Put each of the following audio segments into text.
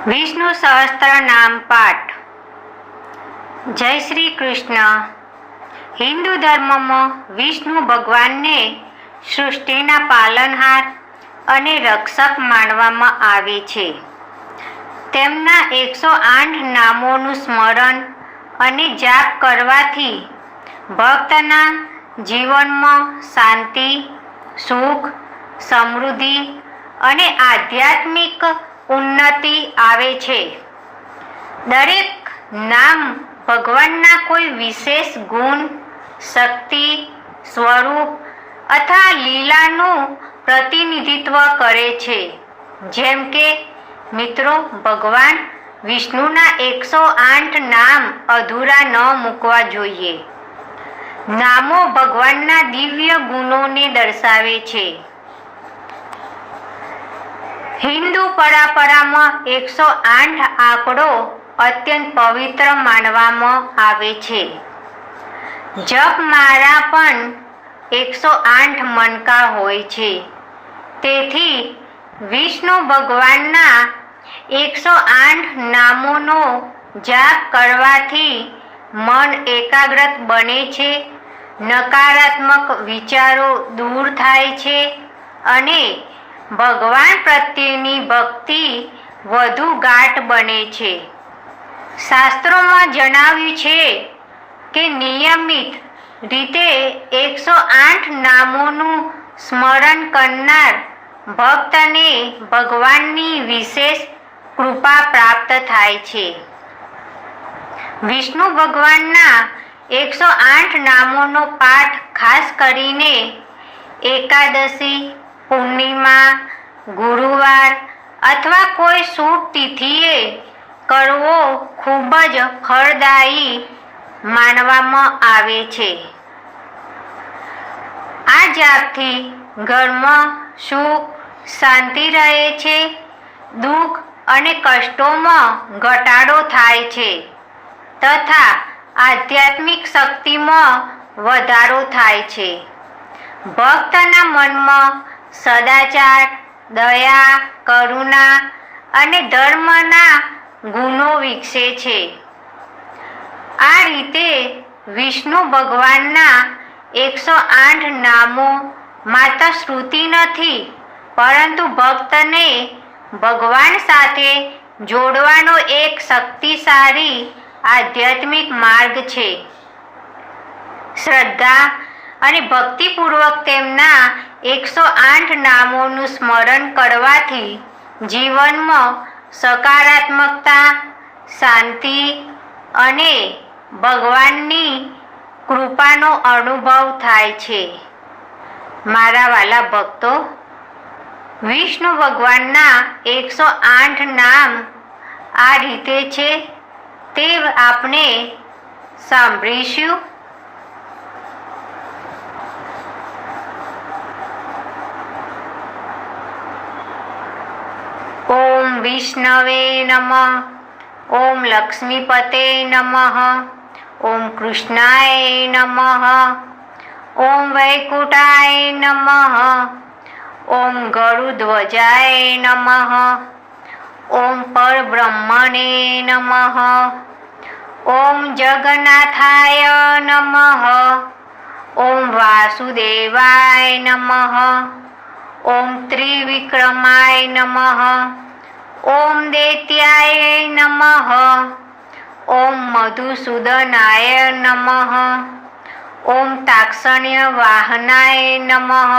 વિષ્ણુ સહસ્ત્ર નામ પાઠ. જય શ્રી કૃષ્ણ. હિન્દુ ધર્મમાં વિષ્ણુ ભગવાનને સૃષ્ટિના પાલનહાર અને રક્ષક માનવામાં આવે છે. તેમના 108 નામોનું સ્મરણ અને જાપ કરવાથી ભક્તના જીવનમાં શાંતિ, સુખ, સમૃદ્ધિ અને આધ્યાત્મિક ઉન્નતિ આવે છે. દરેક નામ ભગવાનના કોઈ વિશેષ ગુણ, શક્તિ, સ્વરૂપ અથવા લીલાનું પ્રતિનિધિત્વ કરે છે. જેમ કે મિત્રો, ભગવાન વિષ્ણુના 108 નામ અધૂરા ન મૂકવા જોઈએ. નામો ભગવાનના દિવ્ય ગુણોને દર્શાવે છે. હિન્દુ પરંપરામાં 108 આંકડો અત્યંત પવિત્ર માનવામાં આવે છે. જપમાળા પણ 108 મણકા હોય છે. તેથી વિષ્ણુ ભગવાનના 108 નામોનો જાપ કરવાથી મન એકાગ્રત બને છે, નકારાત્મક વિચારો દૂર થાય છે અને ભગવાન પ્રત્યેની ભક્તિ વધુ ગાઢ બને છે. શાસ્ત્રોમાં જણાવ્યું છે કે નિયમિત રીતે 108 નામોનું સ્મરણ કરનાર ભક્તને ભગવાનની વિશેષ કૃપા પ્રાપ્ત થાય છે. વિષ્ણુ ભગવાનના 108 નામોનો પાઠ ખાસ કરીને એકાદશી, પૂર્ણિમા, ગુરુવાર અથવા કોઈ શુભ તિથિએ કરવો ખૂબ જ ફળદાયી માનવામાં આવે છે. આ જાપથી ઘરમાં સુખ, શાંતિ રહે છે, દુઃખ અને કષ્ટોમાં ઘટાડો થાય છે તથા આધ્યાત્મિક શક્તિમાં વધારો થાય છે. ભક્તના મનમાં સદાચાર, દયા, કરુણા અને ધર્મના ગુણો વિકસે છે. આ રીતે વિષ્ણુ ભગવાનના 108 નામો માત્ર શ્રુતિ નથી, પરંતુ ભક્તને ભગવાન સાથે જોડવાનો એક શક્તિશાળી આધ્યાત્મિક માર્ગ છે. શ્રદ્ધા અને ભક્તિપૂર્વક તેમના 108 નામોનું સ્મરણ કરવાથી જીવનમાં સકારાત્મકતા, શાંતિ અને ભગવાનની કૃપાનો અનુભવ થાય છે. મારા વાલા ભક્તો, વિષ્ણુ ભગવાનના 108 નામ આ રીતે છે તે આપણે સાંભળીશું. ઓમ વિષ્ણવે નમઃ. ઓમ લક્ષ્મીપતે નમઃ. ઓમ કૃષ્ણાય નમઃ. ઓમ વૈકુંઠાય નમઃ. ઓમ ગરુડધ્વજાય નમઃ. ઓમ પરબ્રહ્મણે નમઃ. ઓમ જગન્નાથાય નમઃ. ઓમ વાસુદેવાય નમઃ. ઓમ ત્રિવિક્રમાય નમઃ. ઓમ દૈત્યાય નમઃ. ઓમ મધુસૂદનાય નમઃ. ઓમ તાક્ષણ્ય વાહનાય નમઃ.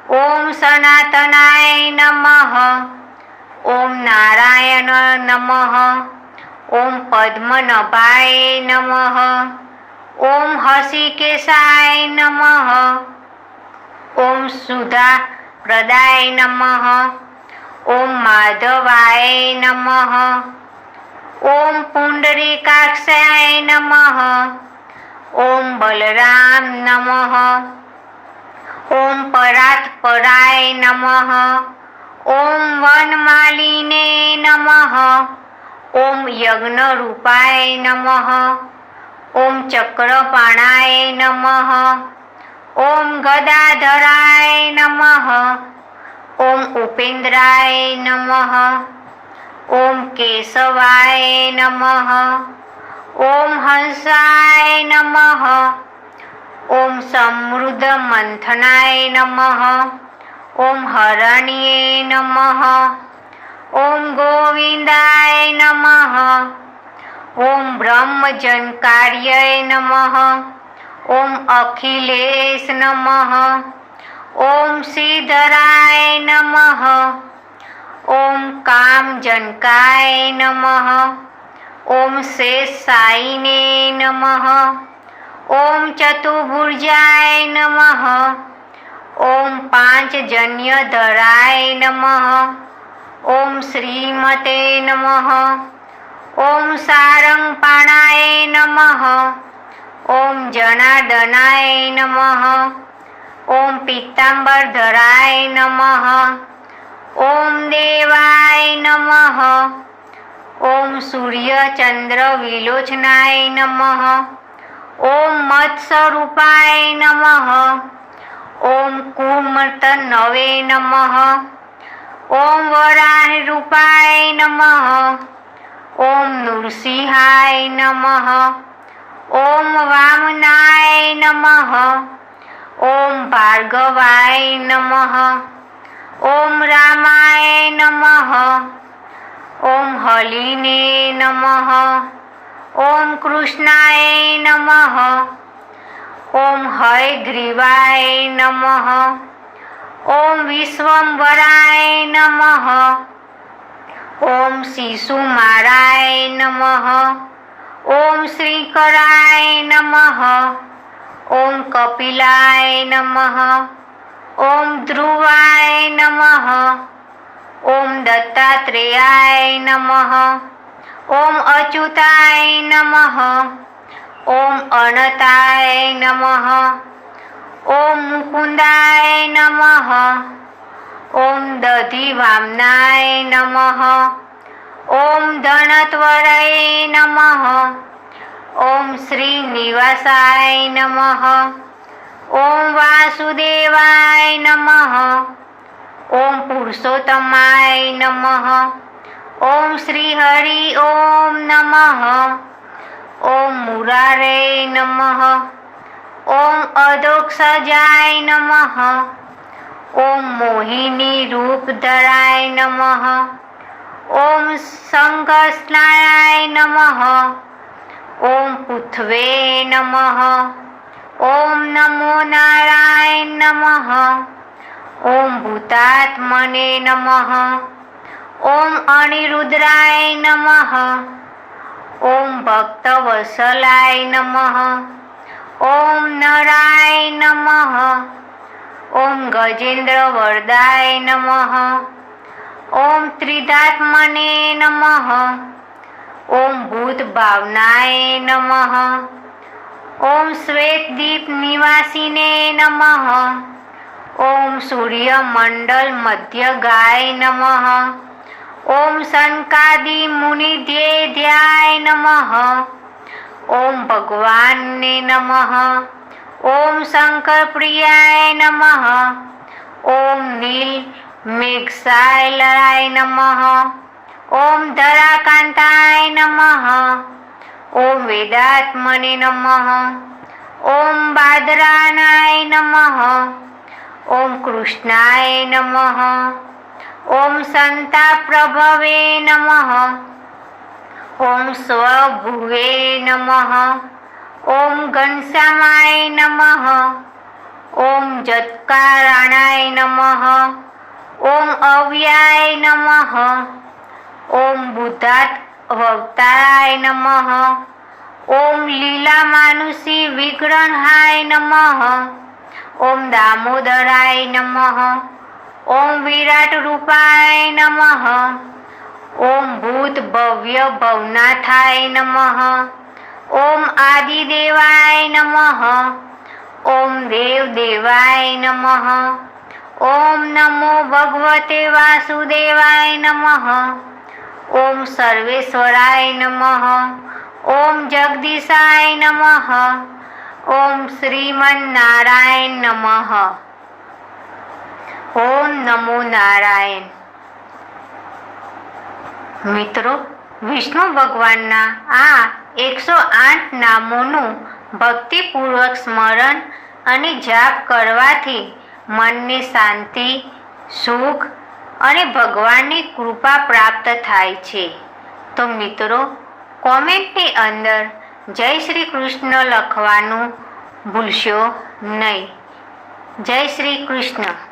ઓમ સનાતનાય નમઃ. ઓમ નારાયણ નમઃ. ઓમ પદ્મનાભાય નમઃ. ઓમ હષિકેશાય નમઃ. ઓમ સુધા પ્રદાય નમઃ. ઓમ માધવાય નમઃ. ઓમ પુંડરીકાક્ષાય નમઃ. ઓમ બલરામ નમઃ. ઓમ પરાત્પરાય નમઃ. ઓમ વનમાલિને નમઃ. ઓમ યજ્ઞરૂપાય નમઃ. ઓમ ચક્રપાણાય નમઃ. ઓમ ગદાધરાય નમઃ. ઓમ ઉપેન્દ્રાય નમઃ. ઓમ केशवाय नमः। ॐ हंसाय नमः। ॐ समृद्धमन्थनाय नमः। ॐ हरण्ये नमः। ॐ गोविन्दाय नमः। ॐ ब्रह्मजनकार्याय नमः। ॐ अखिलेश नमः। ॐ श्रीधराय नमः। ॐ कामजनकाय नमः। ॐ शेषशायिने नमः। ॐ चतुर्भुजाय नमः। ॐ पांचजन्यधराय नमः। ॐ श्रीमते नमः। ॐ सारंगपाणाय नमः। ॐ जनार्दनाय नमः। ॐ पीताम्बरधराय नमः। ॐ देवाय नमः। ॐ सूर्यचन्द्रविलोचनाय नमः। ॐ मत्स्यरूपाय नमः। ॐ कूर्मतनवे नमः। ॐ वराहरूपाय नमः। ॐ नृसिंहाय नमः। ॐ वामनाय नमः। ॐ भार्गवाय नमः। ॐ रामाय नमः। ॐ हलिने नमः। ॐ कृष्णाय नमः। ॐ हयग्रीवाय नमः। ॐ विश्वम्भराय नमः। ॐ शिशुमाराय नमः। ॐ श्रीकराय नमः। ॐ कपिलाय नमः। ॐ ध्रुवाय नमः। ॐ दत्तात्रेयाय नमः। ॐ अच्युताय नमः। ॐ अनंताय नमः। ॐ मुकुन्दाय नमः। ॐ दधिवामनाय नमः। ॐ धनत्वराय नमः। ॐ श्रीनिवासाय नमः। ॐ वासुदेवाय नमः। ॐ पुरुषोत्तमाय नमः। ॐ श्रीहरि ॐ नमः। ॐ मुरारे नमः। ॐ अधोक्षजाय नमः। ॐ मोहिनी रूपधराय नमः। ॐ संघस्नायाय नमः। ॐ पृथ्वे नमः। ॐ नमो नारायण नमः। ॐ भूतात्मने नमः। ॐ अनिरुद्राय नमः। ॐ भक्तवत्सलाय नमः। ॐ नराय नमः। ॐ गजेन्द्रवरदाय नमः। ॐ त्रिधात्मने नमः। ॐ भूतभावनाय नमः। ॐ श्वेतदीप निवासिने नमः। ॐ सूर्यमंडल मध्यगाय नमः। ॐ सनकादि मुनिदेध्याय नमः। ॐ भगवाने नमः। ॐ शंकर प्रियाय नमः। ॐ नील मेघसायलाय नमः। ॐ धराकांताय नमः। ॐ वेदात्मने नमः। ॐ बादरायणाय नमः। ॐ कृष्णाय नमः। ॐ संताप्रभवे नमः। ॐ स्वभुवे नमः। ॐ घनश्यामाय नमः। ॐ जत्काराणाय नमः। ॐ अव्याय नमः। ॐ बुद्धावताराय नमः। ॐ लीलामानुषी विग्रहाय नमः। ॐ दामोदराय नमः। ॐ विराट रूपाय नमः। ॐ भूत भव्य भवनाथाय नमः। ॐ आदिदेवाय नमः। ॐ देवदेवाय नमः। ॐ नमो भगवते वासुदेवाय नमः। ॐ सर्वेश्वराय नमः। ॐ जगदीशाय नमः। ॐ श्रीमन्नारायण नमः। ॐ नमो नारायण। મિત્રો, વિષ્ણુ ભગવાનના આ 108 નામોનું ભક્તિપૂર્વક સ્મરણ અને જાપ કરવાથી મનને શાંતિ, સુખ અને ભગવાનની કૃપા પ્રાપ્ત થાય છે. તો મિત્રો, કોમેન્ટની અંદર જય શ્રી કૃષ્ણ લખવાનું ભૂલશો નહીં. જય શ્રી કૃષ્ણ.